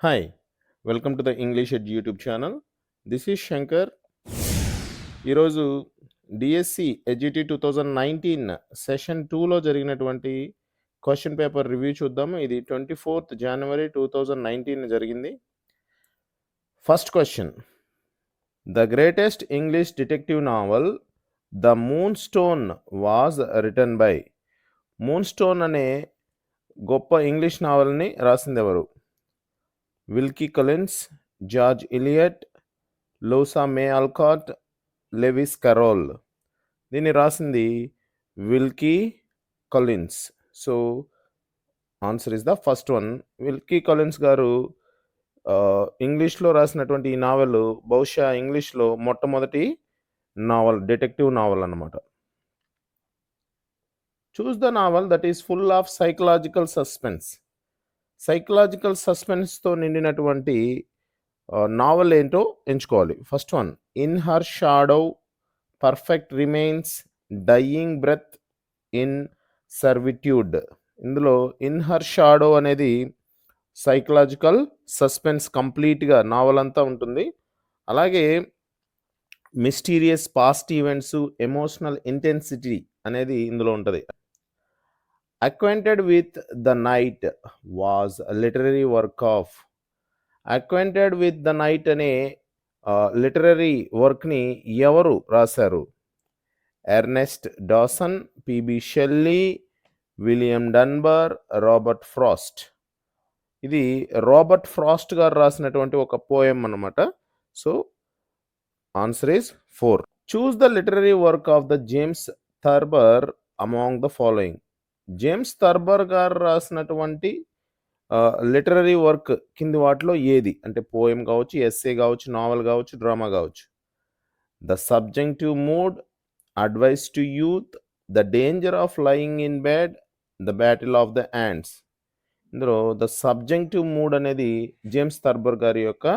Hi, welcome to the English Edge YouTube channel. This is Shankar. ఈరోజు DSC ఎడ్జిటి 2019 session 2లో జరిగినటువంటి question paper review చూద్దాము. ఇది 24th January 2019 జరిగింది. First question, the greatest English detective novel the moonstone was written by. Moonstone అనే గొప్ప English నావల్ని రాసింది ఎవరు? Wilkie Collins, George Eliot, Louisa May Alcott, Lewis Carroll. దీన్ని రాసింది Wilkie Collins. So answer is the first one. Wilkie Collins గారు ఇంగ్లీష్లో రాసినటువంటి ఈ నావెల్ బహుశా ఇంగ్లీష్లో మొట్టమొదటి నావల్, డిటెక్టివ్ నావల్ అన్నమాట. Choose the novel that is full of psychological suspense. Psychological సస్పెన్స్తో నిండినటువంటి నావల్ ఏంటో ఎంచుకోవాలి. First one, in her shadow, perfect remains, dying breath, in servitude. ఇందులో ఇన్ హర్ షాడో అనేది సైకలాజికల్ సస్పెన్స్ కంప్లీట్గా నావల్ అంతా ఉంటుంది. అలాగే mysterious past events, emotional intensity అనేది ఇందులో ఉంటుంది. Acquainted with the night was literary work of. Acquainted with the night అనే లిటరరీ వర్క్ని ఎవరు రాశారు? Ernest Dowson, PB Shelley, William Dunbar, Robert Frost. ఇది రాబర్ట్ ఫ్రాస్ట్ గారు రాసినటువంటి ఒక పోయం అన్నమాట. So answer is 4. Choose the literary work of the James Thurber among the following. James Thurber గారు రాసినటువంటి లిటరరీ వర్క్ కింది వాటిలో ఏది? అంటే పోయం కావచ్చు, ఎస్సే కావచ్చు, నావల్ కావచ్చు, డ్రామా కావచ్చు. The subjective mood, advice to youth, the danger of lying in bed, the battle of the యాండ్స్. ఇందులో ద సబ్జెక్టివ్ మూడ్ అనేది జేమ్స్ థర్బర్ గారి యొక్క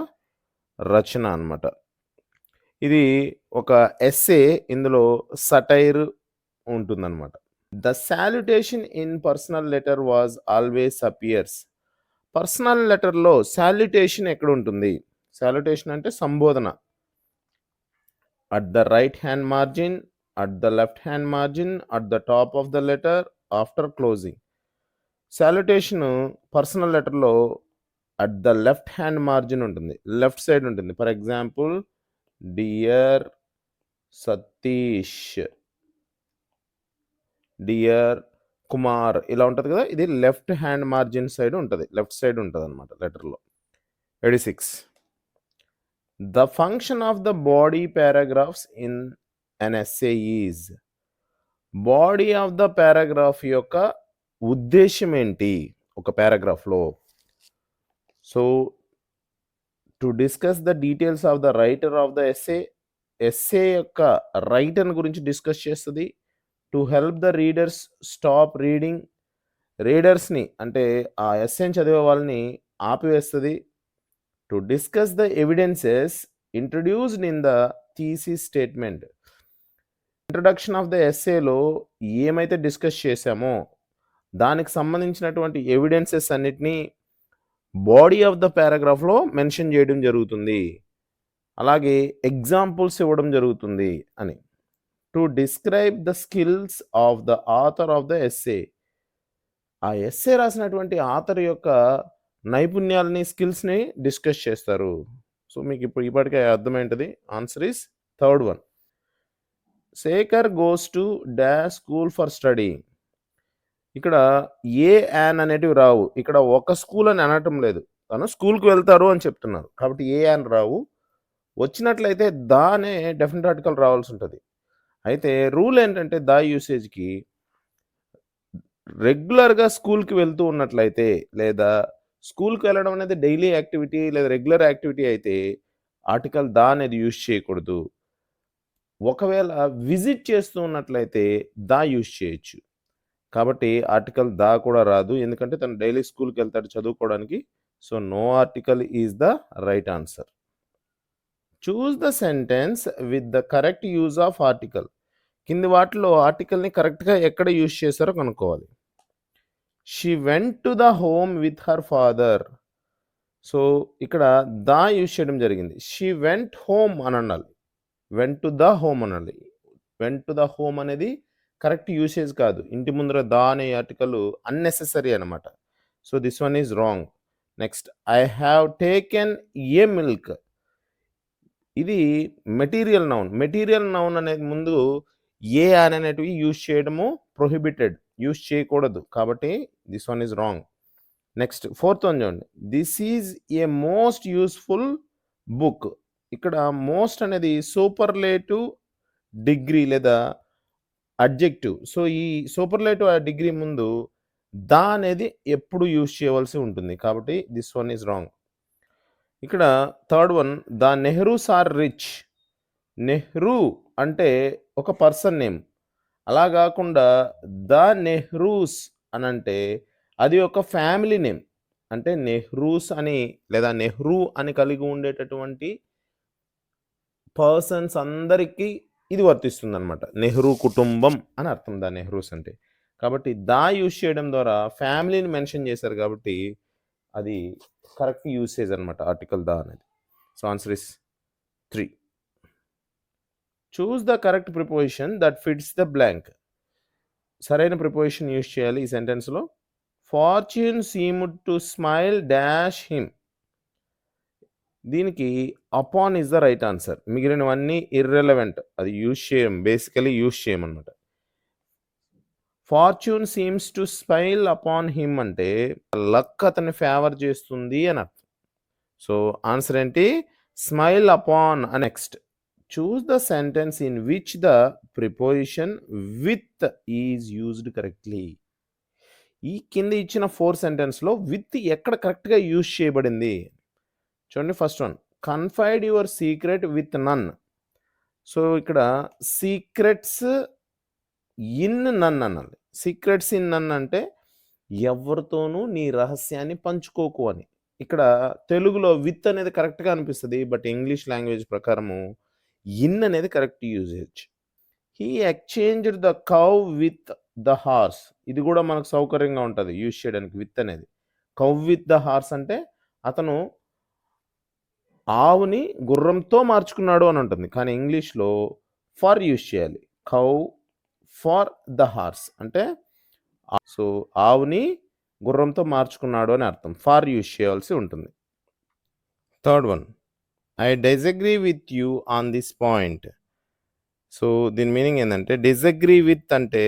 రచన అన్నమాట. ఇది ఒక ఎస్సే, ఇందులో సటైర్ ఉంటుందన్నమాట. The salutation in personal letter was always appears. Personal లెటర్లో సాల్యుటేషన్ ఎక్కడ ఉంటుంది? సాల్యుటేషన్ అంటే సంబోధన. At the right hand margin, at the left hand margin, at the top of the letter, after closing. Salutation personal లెటర్లో at the left hand margin ఉంటుంది, left side ఉంటుంది. For example, dear Satish, dear Kumar, ఇలా ఉంటుంది కదా. ఇది left hand margin side ఉంటుంది, left side ఉంటుంది అనమాట లెటర్లో. 86. The function of the body paragraphs in an essay is. Body of the paragraph యొక్క ఉద్దేశం ఏంటి ఒక పారాగ్రాఫ్లో? So to discuss the details of the writer of the essay, essay యొక్క రైటర్ గురించి డిస్కస్ చేస్తుంది. To help the readers stop reading, రీడర్స్ని అంటే ఆ ఎస్సేని చదివే వాళ్ళని ఆపివేస్తుంది. To discuss the evidences introduced in the thesis statement. Introduction of the ఎస్సేలో ఏమైతే డిస్కస్ చేశామో దానికి సంబంధించినటువంటి ఎవిడెన్సెస్ అన్నిటినీ బాడీ ఆఫ్ ద పారాగ్రాఫ్లో మెన్షన్ చేయడం జరుగుతుంది. అలాగే ఎగ్జాంపుల్స్ ఇవ్వడం జరుగుతుంది అని. To describe the skills of the author of the essay. ఆ ఎస్సే రాసినటువంటి ఆథర్ యొక్క నైపుణ్యాలని, స్కిల్స్ని డిస్కస్ చేస్తారు. సో మీకు ఇప్పుడు ఇప్పటికే అర్థమైంటుంది. Answer is third one. Shekhar goes to dash school for study. ఇక్కడ ఏ యాన్ అనేటివి రావు. ఇక్కడ ఒక స్కూల్ అని అనటం లేదు, తను స్కూల్కి వెళ్తారు అని చెప్తున్నారు. కాబట్టి ఏ యాన్ రావు. వచ్చినట్లయితే దా అనే డెఫినెట్ ఆర్టికల్ రావాల్సి ఉంటుంది. అయితే రూల్ ఏంటంటే దా యూసేజ్కి రెగ్యులర్గా స్కూల్కి వెళ్తూ ఉన్నట్లయితే, లేదా స్కూల్కి వెళ్ళడం అనేది డైలీ యాక్టివిటీ లేదా రెగ్యులర్ యాక్టివిటీ అయితే ఆర్టికల్ దా అనేది యూజ్ చేయకూడదు. ఒకవేళ విజిట్ చేస్తూ ఉన్నట్లయితే దా యూజ్ చేయొచ్చు. కాబట్టి ఆర్టికల్ దా కూడా రాదు, ఎందుకంటే తను డైలీ స్కూల్కి వెళ్తాడు చదువుకోవడానికి. So no article is the right answer. Choose the sentence with the correct use of article. కింది వాటిలో ఆర్టికల్ని కరెక్ట్గా ఎక్కడ యూజ్ చేశారో కనుక్కోవాలి. She went to the home with her father. So, ఇక్కడ ద యూజ్ చేయడం జరిగింది. షీ వెంట్ హోమ్ అని అనాలి. వెంట్ టు ద హోమ్ అనాలి. వెంట్ టు ద హోమ్ అనేది కరెక్ట్ యూసేజ్ కాదు. ఇంటి ముందర ద అనే ఆర్టికల్ అన్నెసెసరీ అనమాట. So, this one is wrong. Next I have taken a milk. ఇది మెటీరియల్ నౌన్. మెటీరియల్ నౌన్ అనేది ముందు ఏ అనేటివి యూజ్ చేయడము ప్రొహిబిటెడ్. యూజ్ చేయకూడదు. కాబట్టి this one is wrong. Next fourth one చూడండి. This is a most useful book. ఇక్కడ most అనేది సూపర్లేటివ్ డిగ్రీ లేదా అడ్జెక్టివ్. సో, ఈ సూపర్లేటివ్ డిగ్రీ ముందు ద అనేది ఎప్పుడు యూజ్ చేయవలసి ఉంటుంది. కాబట్టి దిస్ వన్ ఈజ్ రాంగ్. ఇక్కడ third one the Nehrus are rich. Nehru అంటే ఒక పర్సన్ నేమ్. అలా కాకుండా ద నెహ్రూస్ అనంటే అది ఒక ఫ్యామిలీ నేమ్. అంటే నెహ్రూస్ అని లేదా నెహ్రూ అని కలిగి ఉండేటటువంటి పర్సన్స్ అందరికీ ఇది వర్తిస్తుందనమాట. నెహ్రూ కుటుంబం అని అర్థం ద నెహ్రూస్ అంటే. కాబట్టి ద యూజ్ చేయడం ద్వారా ఫ్యామిలీని మెన్షన్ చేశారు కాబట్టి అది కరెక్ట్ యూసేజ్ అనమాట ఆర్టికల్ ద అనేది. So answer is 3. Choose the correct preposition that fits the blank. సరైన ప్రిపోజిషన్ యూజ్ చేయాలి ఈ సెంటెన్స్లో. Fortune seemed to smile dash him. దీనికి upon is the right answer. మిగిలినవన్నీ ఇర్రెలవెంట్. అది యూజ్ చేయం, బేసికలీ యూజ్ చేయమన్నమాట. Fortune seems to smile upon him అంటే లక్ అతన్ని ఫేవర్ చేస్తుంది అని అర్థం. సో ఆన్సర్ ఏంటి? Smile upon. Next choose the sentence in which the preposition with is used correctly. ఈ కింద ఇచ్చిన 4 సెంటెన్స్లో విత్ ఎక్కడ కరెక్ట్గా యూజ్ చేయబడింది చూడండి. First one confide your secret with none. So ఇక్కడ సీక్రెట్స్ ఇన్ నన్ అనాలి. సీక్రెట్స్ ఇన్ నన్ అంటే ఎవరితోనూ నీ రహస్యాన్ని పంచుకోకు అని. ఇక్కడ తెలుగులో విత్ అనేది కరెక్ట్గా అనిపిస్తుంది, బట్ ఇంగ్లీష్ లాంగ్వేజ్ ప్రకారము ఇన్ అనేది correct usage. He exchanged the cow with the horse. ఇది కూడా మనకు సౌకర్యంగా ఉంటుంది యూజ్ చేయడానికి. విత్ అనేది కౌ విత్ ద హార్స్ అంటే అతను ఆవుని గుర్రంతో మార్చుకున్నాడు అని ఉంటుంది. కానీ ఇంగ్లీష్లో ఫర్ యూజ్ చేయాలి. కౌ ఫర్ ద హార్స్ అంటే సో ఆవుని గుర్రంతో మార్చుకున్నాడు అని అర్థం. ఫర్ యూజ్ చేయాల్సి ఉంటుంది. Third one I disagree with you on this point. So దీని మీనింగ్ ఏంటంటే డిసగ్రీ విత్ అంటే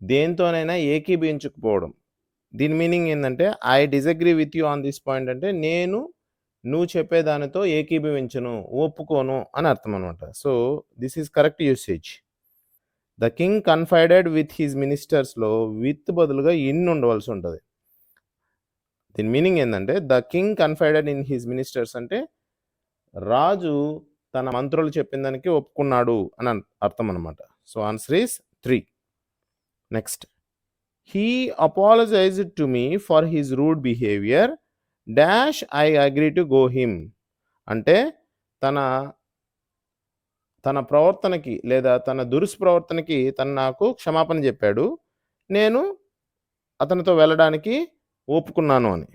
దేంతోనైనా ఏకీభవించకపోవడం. దీని మీనింగ్ ఏంటంటే I disagree with you on this point అంటే నేను నువ్వు చెప్పేదానితో ఏకీభవించను, ఒప్పుకోను అని అర్థం అనమాట. So this is correct usage. The king confided with his మినిస్టర్స్లో with బదులుగా ఇన్ ఉండవలసి ఉంటుంది. దీని మీనింగ్ ఏంటంటే the king confided in his ministers అంటే రాజు తన మంత్రులు చెప్పిన దానికి ఒప్పుకున్నాడు అని అర్థం అనమాట. So answer is 3. Next he apologised to me for his rude behaviour dash I agree to go him. అంటే తన ప్రవర్తనకి లేదా తన దురుస్ప్రవర్తనకి తను నాకు క్షమాపణ చెప్పాడు, నేను అతనితో వెళ్ళడానికి ఒప్పుకున్నాను అని.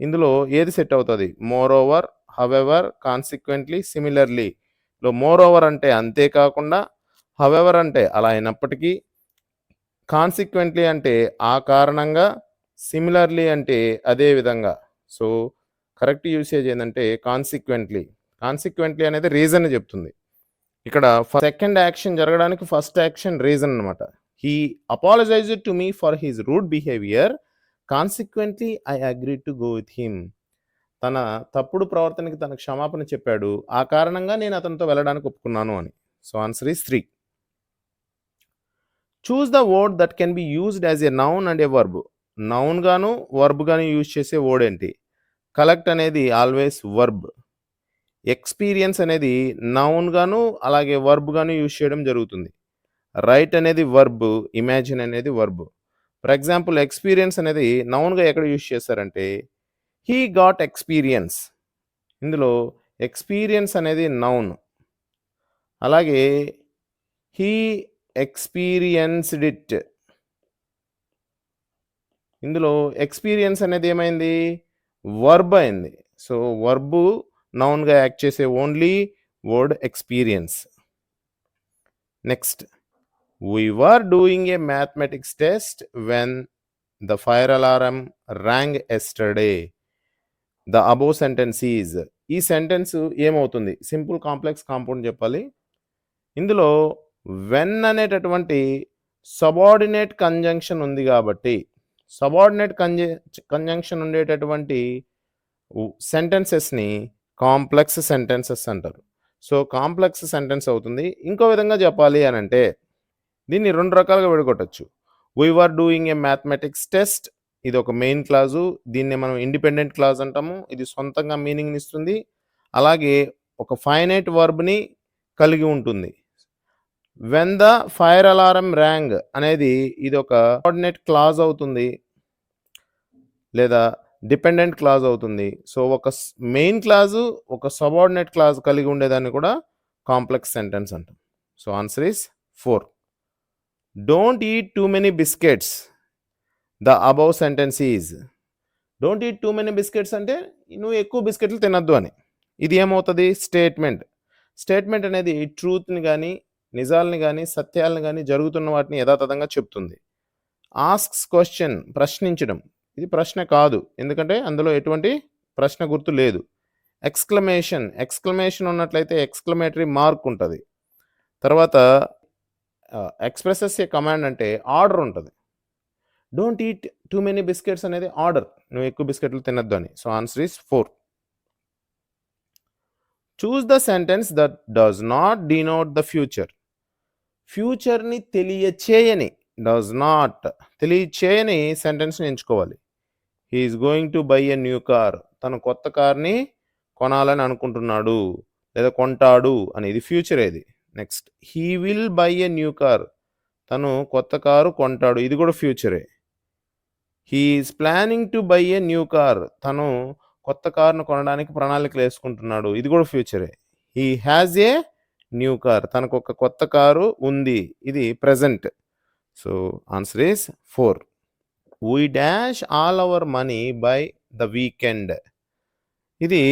ఇందులో ఏది సెట్ అవుతుంది? More over, however, consequently, similarly. More over అంటే అంతేకాకుండా, హవెవర్ అంటే అలా అయినప్పటికీ, కాన్సిక్వెంట్లీ అంటే ఆ కారణంగా, సిమిలర్లీ అంటే అదే విధంగా. సో కరెక్ట్ యూసేజ్ ఏంటంటే కాన్సిక్వెంట్లీ. కాన్సిక్వెంట్లీ అనేది రీజన్ చెప్తుంది. ఇక్కడ సెకండ్ యాక్షన్ జరగడానికి ఫస్ట్ యాక్షన్ రీజన్ అనమాట. He apologised to me for his rude behaviour consequently I agree to go with him. తన తప్పుడు ప్రవర్తనకి తన క్షమాపణ చెప్పాడు, ఆ కారణంగా నేను అతనితో వెళ్ళడానికి ఒప్పుకున్నాను అని. So answer is 3. Choose the word that can be used as a noun and a verb. Noun గాను వర్బ్ గాను యూజ్ చేసే వర్డ్ ఏంటి? కలెక్ట్ అనేది ఆల్వేస్ వర్బ్. ఎక్స్పీరియన్స్ అనేది నౌన్ గాను అలాగే వర్బ్ గాను యూజ్ చేయడం జరుగుతుంది. రైట్ అనేది వర్బ్, ఇమాజిన్ అనేది వర్బ్. ఫర్ ఎగ్జాంపుల్ ఎక్స్పీరియన్స్ అనేది నౌన్గా ఎక్కడ యూజ్ చేస్తారంటే హీ గాట్ ఎక్స్పీరియన్స్. ఇందులో ఎక్స్పీరియన్స్ అనేది నౌన్. అలాగే హీ ఎక్స్పీరియన్స్డ్ ఇట్. ఇందులో ఎక్స్పీరియన్స్ అనేది ఏమైంది? వర్బ్ అయింది. సో, వర్బు నౌన్‌గా యాక్ట్ చేసే only word experience. Next, we were doing a mathematics test when the fire alarm rang yesterday. The above sentence is. ఈ sentence ఏమవుతుంది? Simple, complex, compound చెప్పాలి. ఇందులో when అనేటటువంటి సబార్డినేట్ కంజంక్షన్ ఉంది కాబట్టి subordinate conjunction ఉండేటటువంటి సెంటెన్సెస్ని complex sentences అంటారు. So, complex sentence అవుతుంది. ఇంకో విధంగా చెప్పాలి అని అంటే దీన్ని 2 రకాలుగా విడగొట్టొచ్చు. We were doing a mathematics test, ఇది ఒక మెయిన్ క్లాజు. దీన్ని మనం ఇండిపెండెంట్ క్లాజ్ అంటాము. ఇది సొంతంగా మీనింగ్‌ని ఇస్తుంది. అలాగే ఒక ఫైనైట్ వర్బ్‌ని కలిగి ఉంటుంది. When the fire alarm rang అనేది ఇది ఒక సబార్డినేట్ క్లాజ్ అవుతుంది లేదా డిపెండెంట్ క్లాజ్ అవుతుంది. సో, ఒక మెయిన్ క్లాజు, ఒక సబార్డినేట్ క్లాజ్ కలిగి ఉండేదాన్ని కూడా కాంప్లెక్స్ సెంటెన్స్ అంటాం. So, answer is 4. Don't eat too many biscuits. The above sentence is. Don't eat too many biscuits అంటే నువ్వు ఎక్కువ బిస్కెట్లు తినద్దు అని. ఇది ఏమవుతుంది? స్టేట్మెంట్. స్టేట్మెంట్ అనేది ట్రూత్‌ని కానీ, నిజాలని కానీ, సత్యాలను కానీ, జరుగుతున్న వాటిని యథాతథంగా చెప్తుంది. ఆస్క్స్ క్వశ్చన్, ప్రశ్నించడం. ఇది ప్రశ్న కాదు, ఎందుకంటే అందులో ఎటువంటి ప్రశ్న గుర్తు లేదు. ఎక్స్క్లమేషన్, ఎక్స్క్లమేషన్ ఉన్నట్లయితే ఎక్స్క్లమేటరీ మార్క్ ఉంటుంది. తర్వాత ఎక్స్‌ప్రెసెస్ ఏ కమాండ్ అంటే ఆర్డర్ ఉంటుంది. Don't eat too many biscuits అనేది ఆర్డర్, నువ్వు ఎక్కువ బిస్కెట్లు తినద్దు అని. So, answer is 4. Choose the sentence that does not denote the future. ఫ్యూచర్‌ని తెలియచేయని, డస్ నాట్ తెలియచేయని సెంటెన్స్‌ని ఎంచుకోవాలి. He is going to buy a new car. తను కొత్త కార్‌ని కొనాలని అనుకుంటున్నాడు లేదా కొంటాడు అని, ఇది ఫ్యూచర్ ఏది. Next, he will buy a new car. తను కొత్త కారు కొంటాడు, ఇది కూడా ఫ్యూచరే. He is planning to buy a new car. తను కొత్త కారును కొనడానికి ప్రణాళికలు వేసుకుంటున్నాడు, ఇది కూడా ఫ్యూచరే. He has a new car. తనకు ఒక కొత్త కారు ఉంది, ఇది present. So, answer is 4. We dash all our money by the weekend. ఇది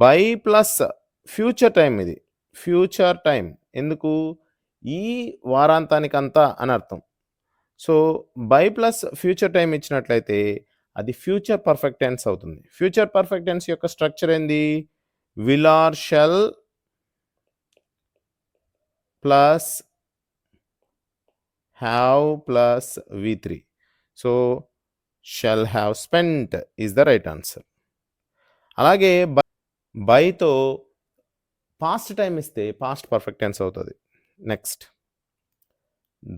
బై ప్లస్ ఫ్యూచర్ టైం. ఇది ఫ్యూచర్ టైం. ఎందుకు? ఈ వారాంతానికంతా అని అర్థం. So, by plus future time ఇచ్చినట్లయితే అది ఫ్యూచర్ పర్ఫెక్ట్ టెన్స్ అవుతుంది. ఫ్యూచర్ పర్ఫెక్ట్ టెన్స్ యొక్క స్ట్రక్చర్ ఏంది? Will or shall plus have plus V3. So, shall have spent is the right answer. అలాగే బైతో పాస్ట్ టైం ఇస్తే పాస్ట్ పర్ఫెక్ట్ టెన్స్ అవుతుంది. Next,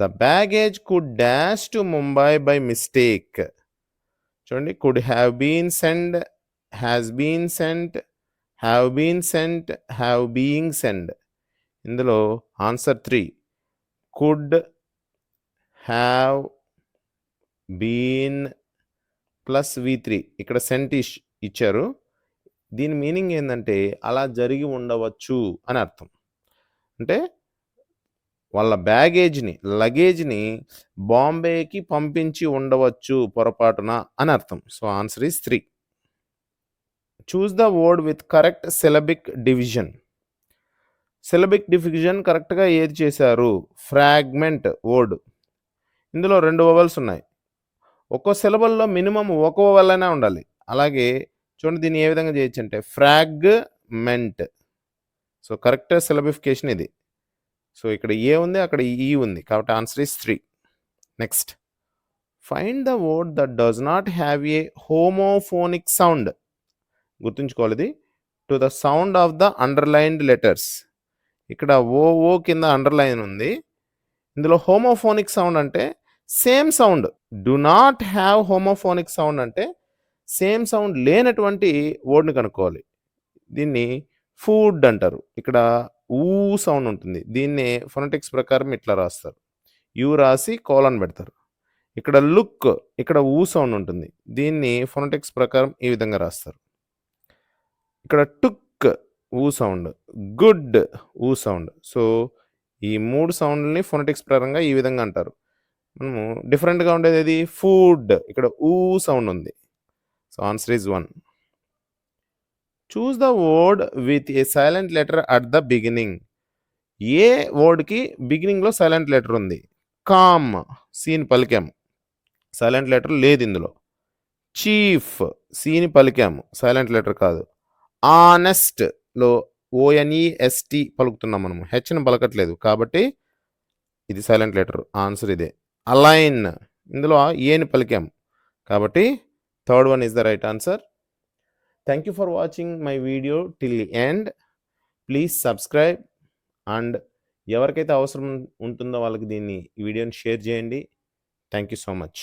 the baggage could dash to Mumbai by mistake. చూడండి, could have been send, has been sent, have been sent, have being send. ఇందులో answer 3. Could have been plus V3. ఇక్కడ cent ఇచ్చారు. దీని meaning ఏంటంటే అలా జరిగి ఉండవచ్చు అని అర్థం. అంటే వాళ్ళ బ్యాగేజ్ని, లగేజ్ని బాంబేకి పంపించి ఉండవచ్చు పొరపాటున అని అర్థం. So, answer is 3. Choose the word with correct syllabic division. Syllabic division కరెక్ట్గా ఏది చేశారు? Fragment word. ఇందులో 2 వవల్స్ ఉన్నాయి. ఒక్కో సిలబల్లో మినిమం ఒక వవల్ అయినా ఉండాలి. అలాగే చూడండి, దీన్ని ఏ విధంగా చేయొచ్చు అంటే ఫ్రాగ్మెంట్. సో, కరెక్ట్ సిలబిఫికేషన్ ఇది. సో, ఇక్కడ ఏ ఉంది, అక్కడ ఈ ఉంది, కాబట్టి answer is 3. Next, find the word that does not have a homophonic sound. గుర్తుంచుకోవాలి, ఇది to the sound of the underlined letters. ఇక్కడ ఓ కింద అండర్లైన్ ఉంది. ఇందులో హోమోఫోనిక్ సౌండ్ అంటే same sound. Do not have homophonic sound అంటే same sound లేనటువంటి వర్డ్ని కనుక్కోవాలి. దీన్ని ఫుడ్ అంటారు. ఇక్కడ ఊ సౌండ్ ఉంటుంది. దీన్నే ఫొనెటిక్స్ ప్రకారం ఇట్లా రాస్తారు. యూ రాసి కోలన్ పెడతారు. ఇక్కడ లుక్, ఇక్కడ ఊ సౌండ్ ఉంటుంది. దీన్ని ఫొనెటిక్స్ ప్రకారం ఈ విధంగా రాస్తారు. ఇక్కడ టుక్ ఊ సౌండ్, గుడ్ ఊ సౌండ్. సో, ఈ 3 సౌండ్ని ఫొనెటిక్స్ పరంగా ఈ విధంగా అంటారు. మనము డిఫరెంట్గా ఉండేది ఏది? ఫుడ్. ఇక్కడ ఊ సౌండ్ ఉంది. So, so answer is 1. Choose the word with a silent letter at the beginning. ఏ వర్డ్‌కి బిగినింగ్‌లో సైలెంట్ లెటర్ ఉంది? కామ్ సీని పలికాము. సైలెంట్ లెటర్ లేదు ఇందులో. చీఫ్ సీని పలికాము. సైలెంట్ లెటర్ కాదు. ఆనెస్ట్‌లో ఓఎన్ఈఎస్టీ పలుకుతున్నాం మనము. హెచ్‌ని పలకట్లేదు. కాబట్టి ఇది సైలెంట్ లెటర్. ఆన్సర్ ఇదే. అలైన్ ఇందులో ఏని పలికాము. కాబట్టి third one is the right answer. Thank you for watching my video till the end. Please subscribe and ఎవరికైతే అవసరం ఉంటుందో వాళ్ళకి ఈ వీడియోని షేర్ చేయండి. Thank you so much.